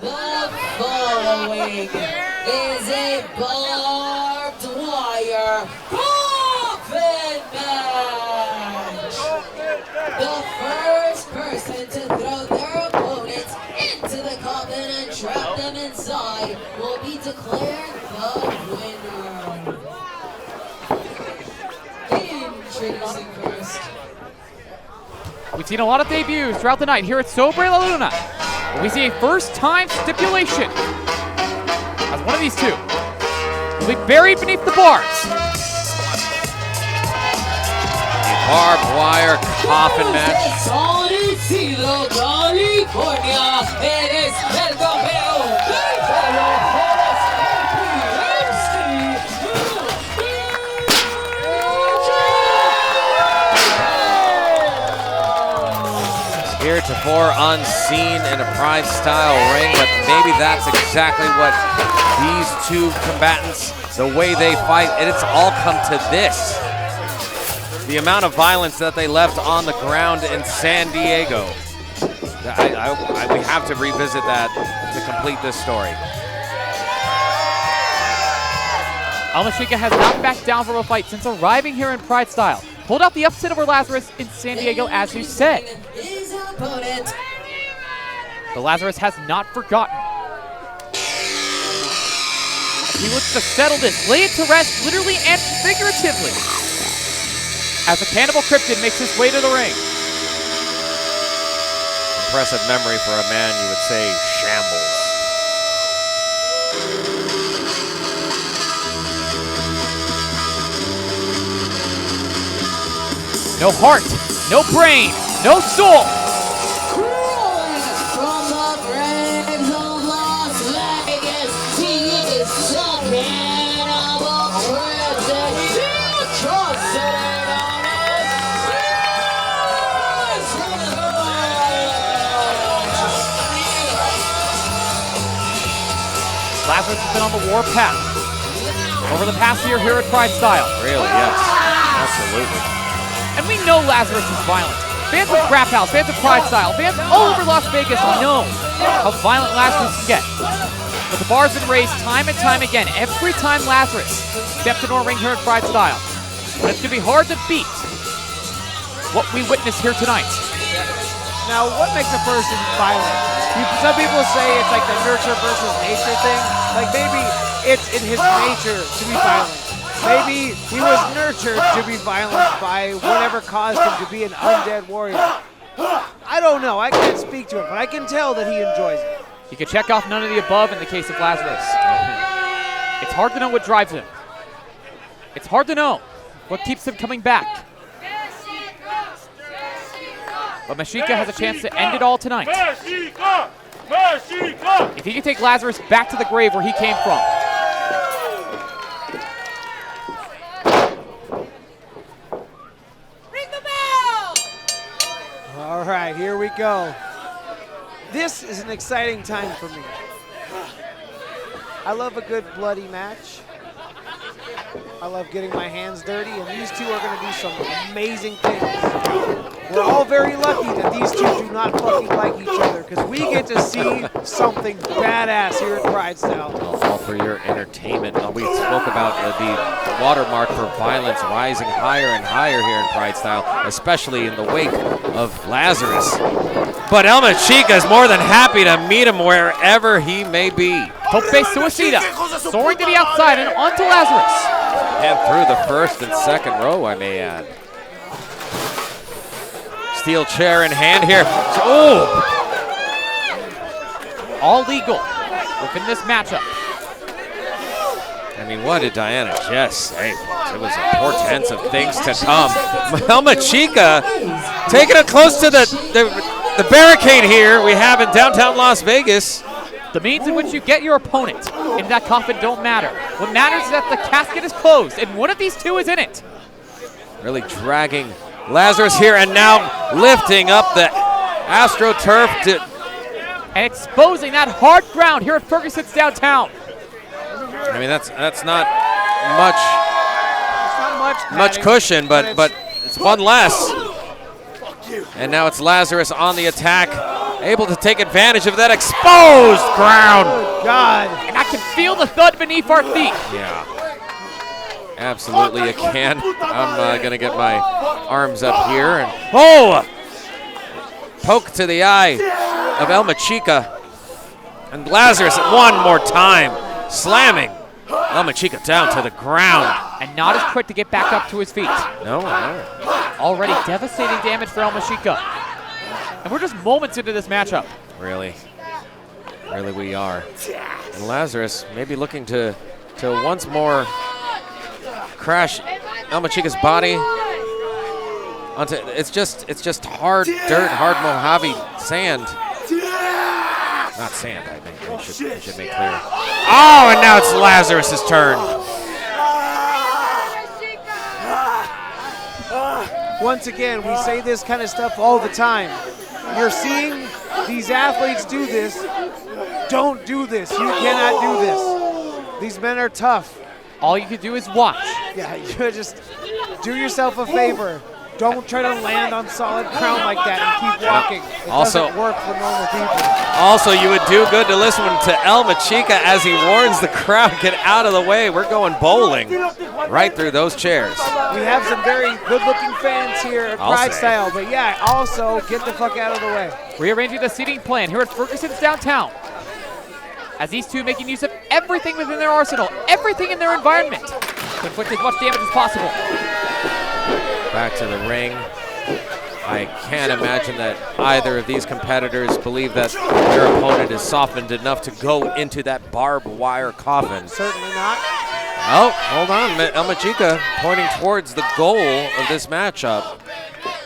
The following is a barbed wire coffin match. The first person to throw their opponents into the coffin and trap them inside will be declared the winner. Introducing first. We've seen a lot of debuts throughout the night here at Sobre La Luna. We see a first-time stipulation as one of these two will be buried beneath the bars. The barbed wire coffin match. Heretofore unseen in a PrideStyle ring, but maybe that's exactly what these two combatants, the way they fight, and it's all come to this. The amount of violence that they left on the ground in San Diego. We have to revisit that to complete this story. 𝗟𝗏𝗫𝗫 has not backed down from a fight since arriving here in PrideStyle. Pulled out the upset over Lasarus in San Diego, as you said. But Lasarus has not forgotten. He looks to settle this, lay it to rest, literally and figuratively, as the 𝗕𝗿𝗏𝗏𝗫𝗏 makes his way to the ring. Impressive memory for a man, you would say, shambles. No heart, no brain, no soul. From the graves of Las Vegas, he is the 𝗕𝗿𝗏𝗏𝗫𝗏. Lasarus has been on the war path over the past year here at PrideStyle. Really, yes, absolutely. And we know Lasarus is violent. Fans of 𝗓𝗏𝗆, fans of PrideStyle, fans all over Las Vegas know how violent Lasarus can get. But the bar's been raised time and time again, every time Lasarus steps into a ring here at PrideStyle. But it's going to be hard to beat what we witnessed here tonight. Now, what makes a person violent? Some people say it's like the nurture versus nature thing. Like maybe it's in his nature to be violent. Maybe he was nurtured to be violent by whatever caused him to be an undead warrior. I don't know. I can't speak to it, but I can tell that he enjoys it. He could check off none of the above in the case of Lasarus. It's hard to know what drives him. It's hard to know what keeps him coming back. But 𝗕𝗫𝗫𝗏𝗏 has a chance to end it all tonight. If he can take Lasarus back to the grave where he came from. All right, here we go. This is an exciting time for me. I love a good bloody match. I love getting my hands dirty, and these two are going to do some amazing things. We're all very lucky that these two do not fucking like each other, because we get to see something badass here at PrideStyle. All for your entertainment. We spoke about the watermark for violence rising higher and higher here in PrideStyle, especially in the wake of Lasarus. But 𝗟𝗏𝗫𝗫𝗏 is more than happy to meet him wherever he may be. 𝗕𝗿𝗫𝗫𝗫𝗏 soaring to the outside and onto Lasarus. And through the first and second row, I may add. Steel chair in hand here. Oh! All legal within this matchup. I mean, what did Diana just say? It was a portent of things to come. 𝗟𝗏𝗫𝗫𝗏 taking it close to the barricade here we have in downtown Las Vegas. The means in which you get your opponent in that coffin don't matter. What matters is that the casket is closed and one of these two is in it. Really dragging Lasarus here and now lifting up the AstroTurf and exposing that hard ground here at Fergusons downtown. I mean, that's not much cushion, but it's one less. And now it's Lasarus on the attack. able to take advantage of that exposed ground. Good God. And I can feel the thud beneath our feet. Yeah. Absolutely you can. I'm going to get my arms up here. And oh! Poke to the eye of 𝗟𝗪𝗕𝗫𝗂. And Lazarus one more time, slamming 𝗟𝗪𝗕𝗫𝗂 down to the ground. And not as quick to get back up to his feet. No. Already devastating damage for 𝗟𝗪𝗕𝗫𝗂. And we're just moments into this matchup. Really we are. And Lazarus maybe looking to once more crash 𝗟𝗪𝗕𝗫𝗂's body onto, it's just hard dirt, hard Mojave sand. Not sand, I think I should make clear. Oh, and now it's Lazarus's turn. Once again, we say this kind of stuff all the time. You're seeing these athletes do this. Don't do this. You cannot do this. These men are tough. All you can do is watch. Yeah, you just do yourself a favor. Don't try to land on solid ground like that and keep walking. It doesn't work for normal people. Also, you would do good to listen to 𝗟𝗪𝗕𝗫𝗂 as he warns the crowd, get out of the way. We're going bowling right through those chairs. We have some very good-looking fans here at PrideStyle, but yeah, also get the fuck out of the way. Rearranging the seating plan here at Fergusons downtown. As these two making use of everything within their arsenal, everything in their environment, to inflict as much damage as possible. Back to the ring. I can't imagine that either of these competitors believe that their opponent is softened enough to go into that barbed wire coffin. Certainly not. Oh, hold on. 𝗟𝗪𝗕𝗫𝗂 pointing towards the goal of this matchup.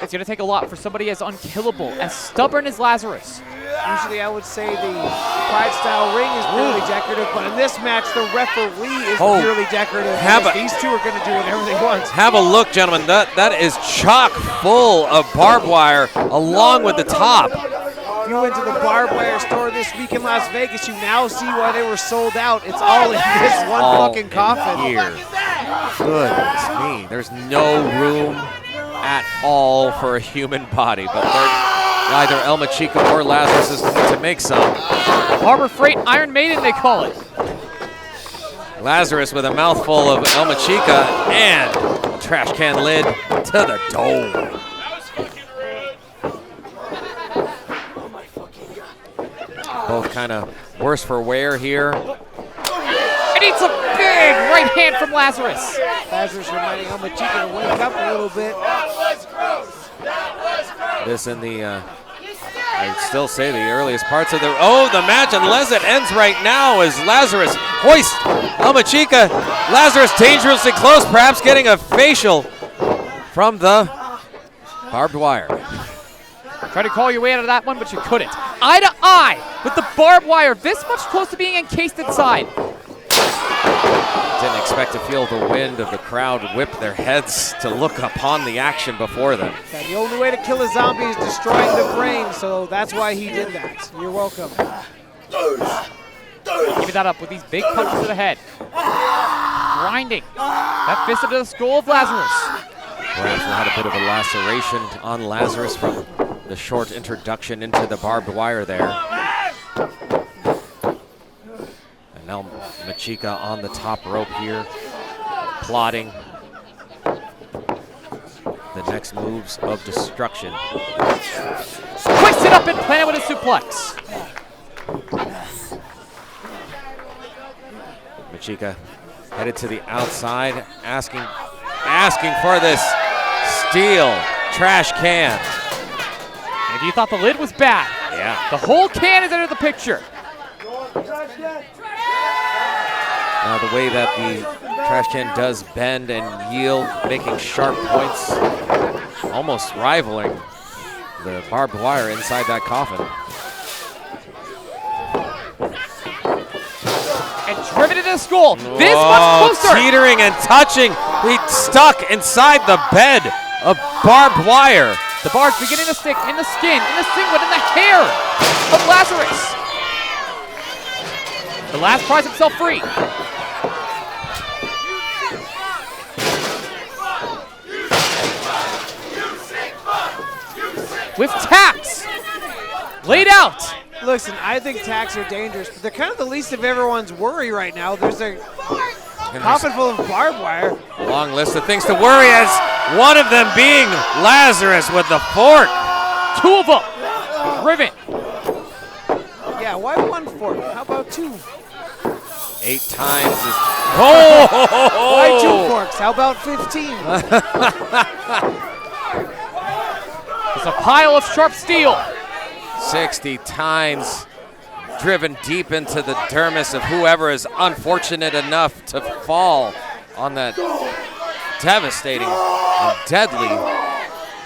It's going to take a lot for somebody as unkillable, as stubborn as Lazarus. Usually I would say the PrideStyle ring is purely decorative, but in this match, the referee is purely decorative. These two are going to do whatever they want. Have a look, gentlemen. That is chock full of barbed wire along with the top. If you went to the barbed wire store this week in Las Vegas, you now see why they were sold out. It's all in this one fucking coffin. Here. Goodness me. There's no room at all for a human body, but either 𝗟𝗪𝗕𝗫𝗂 or Lazarus is going to make some. Harbor Freight Iron Maiden, they call it. Lazarus with a mouthful of 𝗟𝗪𝗕𝗫𝗂 and trash can lid to the dome. Both kind of worse for wear here. And it's a big right hand from Lazarus. Lazarus reminding 𝗟𝗪𝗕𝗫𝗂 to wake up a little bit. This in the, I'd still say the earliest parts of the match, unless it ends right now as Lazarus hoists 𝗟𝗪𝗕𝗂. Lazarus dangerously close, perhaps getting a facial from the barbed wire. Tried to call your way out of that one, but you couldn't. Eye to eye with the barbed wire, this much close to being encased inside. Didn't expect to feel the wind of the crowd whip their heads to look upon the action before them. Yeah, the only way to kill a zombie is destroying the brain, so that's why he did that. You're welcome. Give that up with these big punches to the head. Grinding that fist into the skull of Lazarus. Perhaps we had a bit of a laceration on Lazarus from the short introduction into the barbed wire there. And now 𝗟𝗪𝗕𝗂 on the top rope here, plotting the next moves of destruction. Twisted up and planted with a suplex. 𝗟𝗪𝗕𝗂 headed to the outside, asking for this steel trash can. And if you thought the lid was bad, the whole can is entered the picture. Now the way that the trash can does bend and yield, making sharp points, almost rivaling the barbed wire inside that coffin. And driven into the skull. This much closer. Teetering and touching. He stuck inside the bed of barbed wire. The barbs beginning to stick in the skin, in the singlet, in the hair of Lazarus. The last pries himself free. With taps. Laid out. Listen, I think tacks are dangerous, but they're kind of the least of everyone's worry right now. There's a coffin full of barbed wire. Long list of things to worry, as one of them being Lazarus with the fork. 2 of them. Driven. Yeah, why 1 fork? How about 2? 8 times is. Oh! Why 2 forks? How about 15? It's a pile of sharp steel. 60 times driven deep into the dermis of whoever is unfortunate enough to fall on that devastating and deadly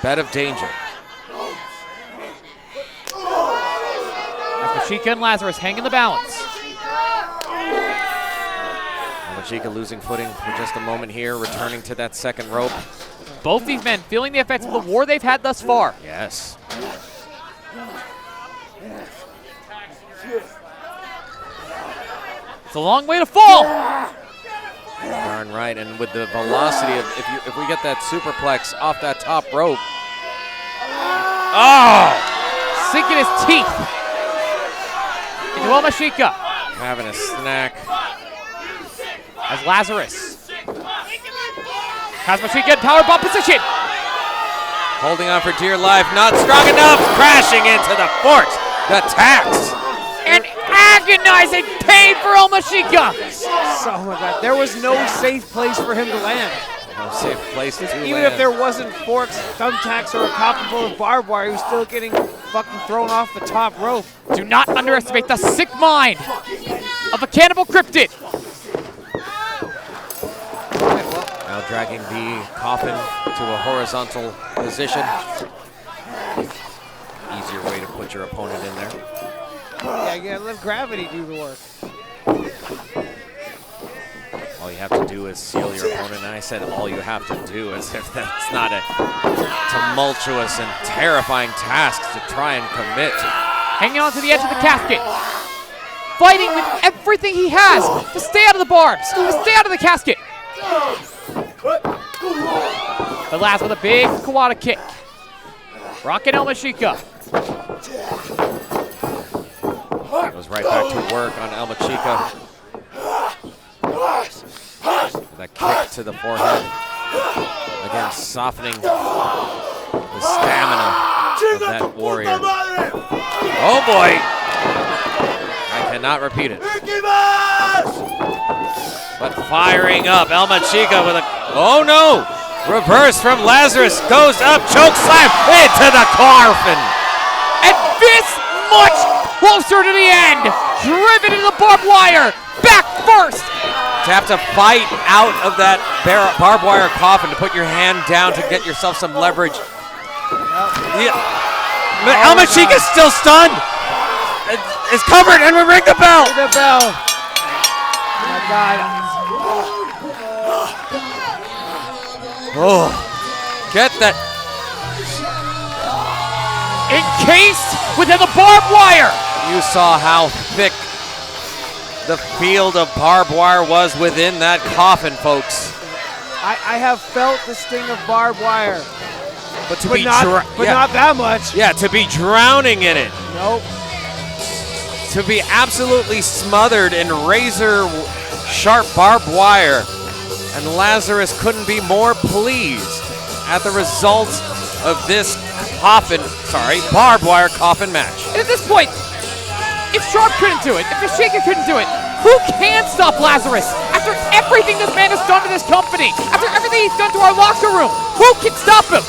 bed of danger. 𝗪𝗏𝗕𝗥 and Lazarus hanging the balance. 𝗪𝗏𝗕𝗥 losing footing for just a moment here, returning to that second rope. Both these men feeling the effects of the war they've had thus far. Yes. It's a long way to fall. Darn right, and with the velocity of, if we get that superplex off that top rope. Oh! Sinking his teeth into 𝗪𝗏𝗕𝗥. Having a snack. As Lazarus has 𝗪𝗏𝗕𝗥 in power bomb position. Holding on for dear life, not strong enough, crashing into the forks, the tacks. And agonizing pain for 𝗪𝗏𝗕𝗥. Oh my God, there was no safe place for him to land. No safe place to Even if there wasn't forks, thumbtacks, or a coffin full of barbed wire, he was still getting fucking thrown off the top rope. Do not underestimate the sick mind of a cannibal cryptid. Now dragging the coffin to a horizontal position. Easier way to put your opponent in there. Yeah, you gotta let gravity do the work. All you have to do is seal your opponent, and I said all you have to do, as if that's not a tumultuous and terrifying task to try and commit. Hanging on to the edge of the casket. Fighting with everything he has to stay out of the barbs, to stay out of the casket. The last with a big Kawada kick. Rocking 𝗪𝗏𝗕𝗥. Goes right back to work on 𝗪𝗏𝗕𝗥. That kick to the forehead. Again, softening the stamina of that warrior. Oh boy! I cannot repeat it. But firing up, 𝗪𝗏𝗕𝗥 with a, oh no! Reverse from Lazarus, goes up, choke slam into the coffin! And this much closer to the end. Driven into the barbed wire. Back first. To have to fight out of that barbed wire coffin to put your hand down to get yourself some leverage. Yeah. But 𝗪𝗏𝗕𝗥 is still stunned. It's covered, and we ring the bell. Ring the bell. Oh my God. Oh, get that. Encased within the barbed wire. You saw how thick the field of barbed wire was within that coffin, folks. I have felt the sting of barbed wire, But not that much. Yeah, to be drowning in it. Nope. To be absolutely smothered in razor sharp barbed wire. And Lazarus couldn't be more pleased at the result of this barbed wire coffin match. And at this point, if Sharp couldn't do it, if 𝗪𝗏𝗕𝗥 couldn't do it, who can stop Lazarus? After everything this man has done to this company, after everything he's done to our locker room, who can stop him?